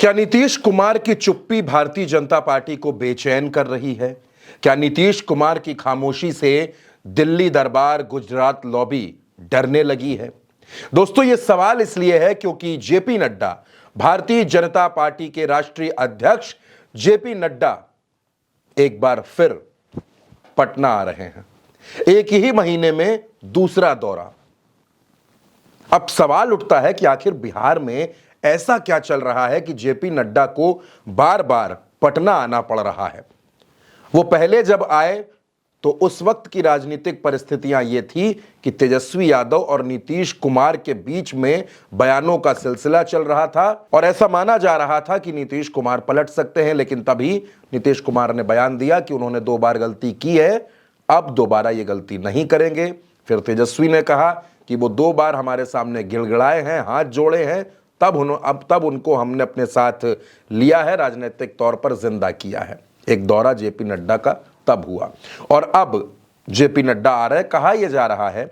क्या नीतीश कुमार की चुप्पी भारतीय जनता पार्टी को बेचैन कर रही है? क्या नीतीश कुमार की खामोशी से दिल्ली दरबार, गुजरात लॉबी डरने लगी है? दोस्तों, यह सवाल इसलिए है क्योंकि जेपी नड्डा, भारतीय जनता पार्टी के राष्ट्रीय अध्यक्ष जेपी नड्डा एक बार फिर पटना आ रहे हैं। एक ही महीने में दूसरा दौरा। अब सवाल उठता है कि आखिर बिहार में ऐसा क्या चल रहा है कि जेपी नड्डा को बार बार पटना आना पड़ रहा है। वो पहले जब आए तो उस वक्त की राजनीतिक परिस्थितियां ये थी कि तेजस्वी यादव और नीतीश कुमार के बीच में बयानों का सिलसिला चल रहा था और ऐसा माना जा रहा था कि नीतीश कुमार पलट सकते हैं। लेकिन तभी नीतीश कुमार ने बयान दिया कि उन्होंने 2 बार गलती की है, अब दोबारा ये गलती नहीं करेंगे। फिर तेजस्वी ने कहा कि वो 2 बार हमारे सामने गिड़गिड़ाए हैं, हाथ जोड़े हैं, तब उनको हमने अपने साथ लिया है, राजनीतिक तौर पर जिंदा किया है। एक दौरा जेपी नड्डा का तब हुआ और अब जेपी नड्डा आ रहे। कहा यह जा रहा है,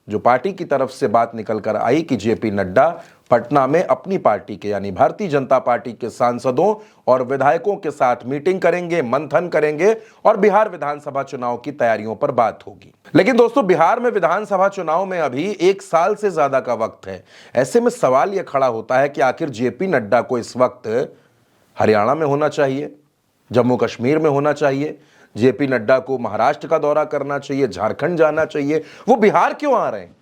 जो पार्टी की तरफ से बात निकल कर आई कि जेपी नड्डा पटना में अपनी पार्टी के यानी भारतीय जनता पार्टी के सांसदों और विधायकों के साथ मीटिंग करेंगे, मंथन करेंगे और बिहार विधानसभा चुनाव की तैयारियों पर बात होगी। लेकिन दोस्तों, बिहार में विधानसभा चुनाव में अभी 1 साल से ज्यादा का वक्त है। ऐसे में सवाल यह खड़ा होता है कि आखिर जेपी नड्डा को इस वक्त हरियाणा में होना चाहिए, जम्मू कश्मीर में होना चाहिए, जेपी नड्डा को महाराष्ट्र का दौरा करना चाहिए, झारखंड जाना चाहिए, वो बिहार क्यों आ रहे हैं?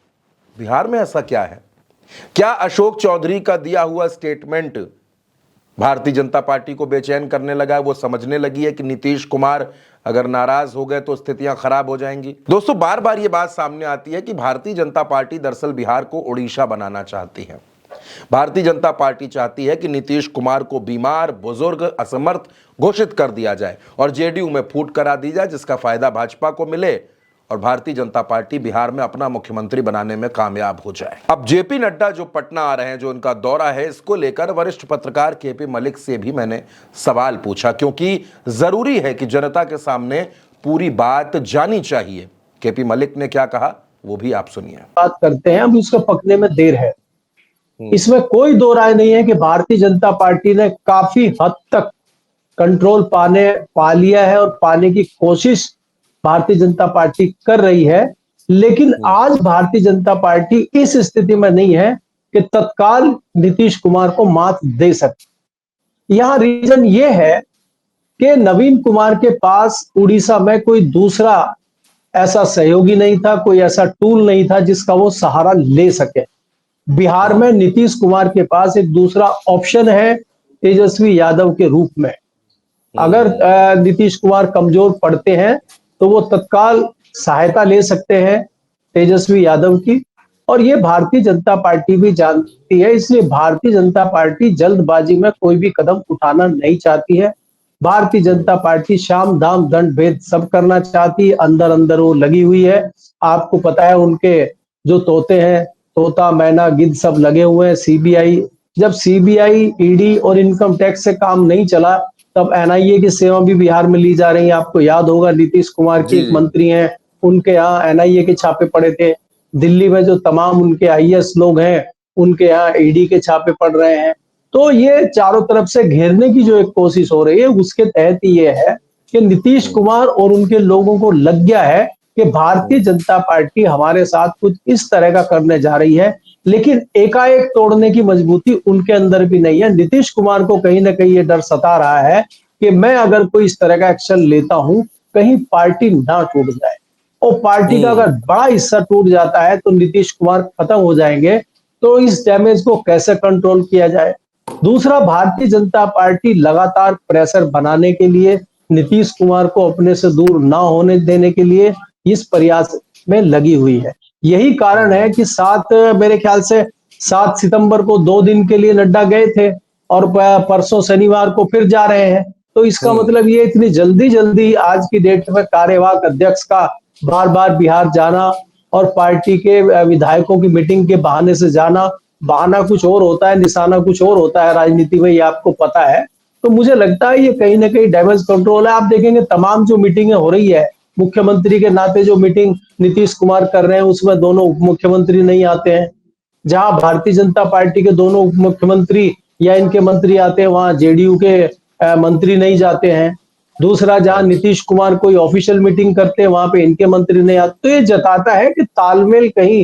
बिहार में ऐसा क्या है? क्या अशोक चौधरी का दिया हुआ स्टेटमेंट भारतीय जनता पार्टी को बेचैन करने लगा है? वो समझने लगी है कि नीतीश कुमार अगर नाराज हो गए तो स्थितियां खराब हो जाएंगी। दोस्तों, बार बार यह बात सामने आती है कि भारतीय जनता पार्टी दरअसल बिहार को उड़ीसा बनाना चाहती है। भारतीय जनता पार्टी चाहती है कि नीतीश कुमार को बीमार, बुजुर्ग, असमर्थ घोषित कर दिया जाए और जेडीयू में फूट करा दी जाए, जिसका फायदा भाजपा को मिले और भारतीय जनता पार्टी बिहार में अपना मुख्यमंत्री बनाने में कामयाब हो जाए। अब जेपी नड्डा जो पटना आ रहे हैं, जो उनका दौरा है, इसको लेकर वरिष्ठ पत्रकार केपी मलिक से भी मैंने सवाल पूछा, क्योंकि जरूरी है कि जनता के सामने पूरी बात जानी चाहिए। केपी मलिक ने क्या कहा वो भी आप सुनिए। बात करते हैं, अब उसको पकने में देर है। इसमें कोई दो राय नहीं है कि भारतीय जनता पार्टी ने काफी हद तक कंट्रोल पा लिया है और पाने की कोशिश भारतीय जनता पार्टी कर रही है। लेकिन आज भारतीय जनता पार्टी इस स्थिति में नहीं है कि तत्काल नीतीश कुमार को मात दे सके। यहां रीजन यह है कि नवीन कुमार के पास उड़ीसा में कोई दूसरा ऐसा सहयोगी नहीं था, कोई ऐसा टूल नहीं था जिसका वो सहारा ले सके। बिहार में नीतीश कुमार के पास एक दूसरा ऑप्शन है तेजस्वी यादव के रूप में। अगर नीतीश कुमार कमजोर पड़ते हैं तो वो तत्काल सहायता ले सकते हैं तेजस्वी यादव की, और ये भारतीय जनता पार्टी भी जानती है। इसलिए भारतीय जनता पार्टी जल्दबाजी में कोई भी कदम उठाना नहीं चाहती है। भारतीय जनता पार्टी शाम दाम दंड भेद सब करना चाहती है, अंदर अंदर वो लगी हुई है। आपको पता है उनके जो तोते हैं, तोता, मैना, गिद्ध सब लगे हुए हैं। सीबीआई, जब सीबीआई, ईडी और इनकम टैक्स से काम नहीं चला तब एनआईए की सेवा भी बिहार में ली जा रही है। आपको याद होगा नीतीश कुमार के एक मंत्री हैं, उनके यहाँ एनआईए के छापे पड़े थे। दिल्ली में जो तमाम उनके आईएएस लोग हैं उनके यहाँ ईडी के छापे पड़ रहे हैं। तो ये चारों तरफ से घेरने की जो एक कोशिश हो रही है, उसके तहत ये है कि नीतीश कुमार और उनके लोगों को लग गया है कि भारतीय जनता पार्टी हमारे साथ कुछ इस तरह का करने जा रही है। लेकिन एकाएक तोड़ने की मजबूती उनके अंदर भी नहीं है। नीतीश कुमार को कहीं ना कहीं ये डर सता रहा है कि मैं अगर कोई इस तरह का एक्शन लेता हूं, कहीं पार्टी ना टूट जाए, और पार्टी का अगर बड़ा हिस्सा टूट जाता है तो नीतीश कुमार खत्म हो जाएंगे। तो इस डैमेज को कैसे कंट्रोल किया जाए? दूसरा, भारतीय जनता पार्टी लगातार प्रेशर बनाने के लिए, नीतीश कुमार को अपने से दूर ना होने देने के लिए इस प्रयास में लगी हुई है। यही कारण है कि मेरे ख्याल से 7 सितंबर को 2 दिन के लिए नड्डा गए थे और परसों शनिवार को फिर जा रहे हैं। तो इसका मतलब ये इतनी जल्दी आज की डेट में कार्यवाहक अध्यक्ष का बार बार बिहार जाना और पार्टी के विधायकों की मीटिंग के बहाने से जाना, बहाना कुछ और होता है, निशाना कुछ और होता है राजनीति में, ये आपको पता है। तो मुझे लगता है ये कहीं ना कहीं डैमेज कंट्रोल है। आप देखेंगे तमाम जो मीटिंगें हो रही है, मुख्यमंत्री के नाते जो मीटिंग नीतीश कुमार कर रहे हैं उसमें दोनों उप मुख्यमंत्री नहीं आते हैं। जहां भारतीय जनता पार्टी के दोनों उप मुख्यमंत्री या इनके मंत्री आते हैं वहां जेडीयू के मंत्री नहीं जाते हैं। दूसरा, जहां नीतीश कुमार कोई ऑफिशियल मीटिंग करते हैं वहां पे इनके मंत्री नहीं आते। तो ये जताता है कि तालमेल कहीं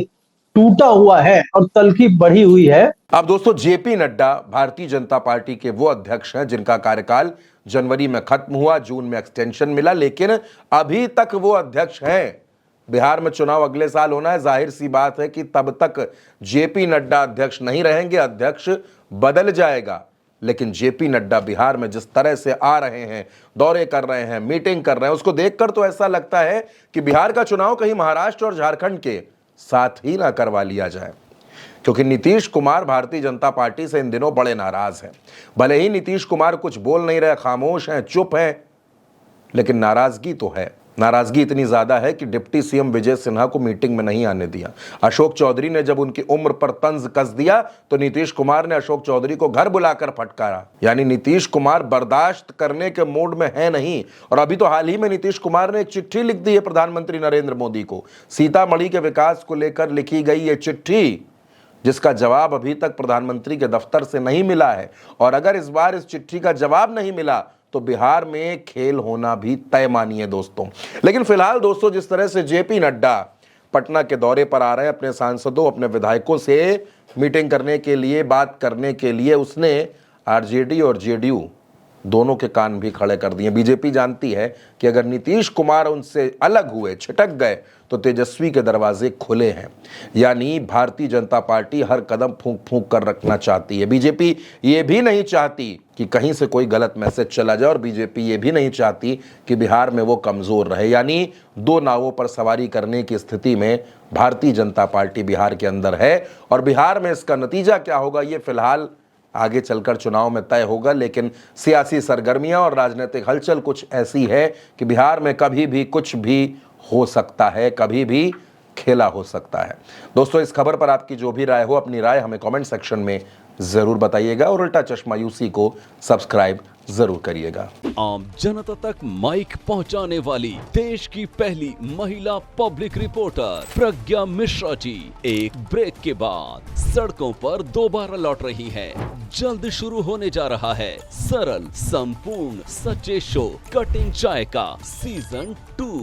टूटा हुआ है और तलखी बढ़ी हुई है। अब दोस्तों, जेपी नड्डा भारतीय जनता पार्टी के वो अध्यक्ष हैं जिनका कार्यकाल जनवरी में खत्म हुआ, जून में एक्सटेंशन मिला, लेकिन अभी तक वो अध्यक्ष हैं। बिहार में चुनाव अगले साल होना है, जाहिर सी बात है कि तब तक जेपी नड्डा अध्यक्ष नहीं रहेंगे, अध्यक्ष बदल जाएगा। लेकिन जेपी नड्डा बिहार में जिस तरह से आ रहे हैं, दौरे कर रहे हैं, मीटिंग कर रहे हैं, उसको देखकर तो ऐसा लगता है कि बिहार का चुनाव कहीं महाराष्ट्र और झारखंड के साथ ही ना करवा लिया जाए। क्योंकि नीतीश कुमार भारतीय जनता पार्टी से इन दिनों बड़े नाराज हैं। भले ही नीतीश कुमार कुछ बोल नहीं रहे, खामोश हैं, चुप हैं, लेकिन नाराजगी तो है। नाराजगी इतनी ज्यादा है कि डिप्टी सीएम विजय सिन्हा को मीटिंग में नहीं आने दिया। अशोक चौधरी ने जब उनकी उम्र पर तंज कस दिया तो नीतीश कुमार ने अशोक चौधरी को घर बुलाकर फटकारा। यानी नीतीश कुमार बर्दाश्त करने के मूड में है नहीं। और अभी तो हाल ही में नीतीश कुमार ने एक चिट्ठी लिख दी है प्रधानमंत्री नरेंद्र मोदी को। सीतामढ़ी के विकास को लेकर लिखी गई ये चिट्ठी, जिसका जवाब अभी तक प्रधानमंत्री के दफ्तर से नहीं मिला है। और अगर इस बार इस चिट्ठी का जवाब नहीं मिला तो बिहार में खेल होना भी तय मानिए दोस्तों। लेकिन फिलहाल दोस्तों, जिस तरह से जेपी नड्डा पटना के दौरे पर आ रहे हैं, अपने सांसदों, अपने विधायकों से मीटिंग करने के लिए, बात करने के लिए, उसने आरजेडी और जेडीयू दोनों के कान भी खड़े कर दिए। बीजेपी जानती है कि अगर नीतीश कुमार उनसे अलग हुए, छिटक गए, तो तेजस्वी के दरवाजे खुले हैं। यानी भारतीय जनता पार्टी हर कदम फूंक फूंक कर रखना चाहती है। बीजेपी ये भी नहीं चाहती कि कहीं से कोई गलत मैसेज चला जाए, और बीजेपी ये भी नहीं चाहती कि बिहार में वो कमजोर रहे। यानी दो नावों पर सवारी करने की स्थिति में भारतीय जनता पार्टी बिहार के अंदर है। और बिहार में इसका नतीजा क्या होगा, ये फिलहाल आगे चलकर चुनाव में तय होगा। लेकिन सियासी सरगर्मियां और राजनीतिक हलचल कुछ ऐसी है कि बिहार में कभी भी कुछ भी हो सकता है, कभी भी खेला हो सकता है। दोस्तों, इस खबर पर आपकी जो भी राय हो, अपनी राय हमें कमेंट सेक्शन में जरूर बताइएगा और उल्टा चश्मा यूसी को सब्सक्राइब जरूर करिएगा। आम जनता तक माइक पहुंचाने वाली देश की पहली महिला पब्लिक रिपोर्टर प्रज्ञा मिश्रा जी एक ब्रेक के बाद सड़कों पर दोबारा लौट रही हैं। जल्द शुरू होने जा रहा है सरल, संपूर्ण, सच्चे शो कटिंग चाय का सीजन 2।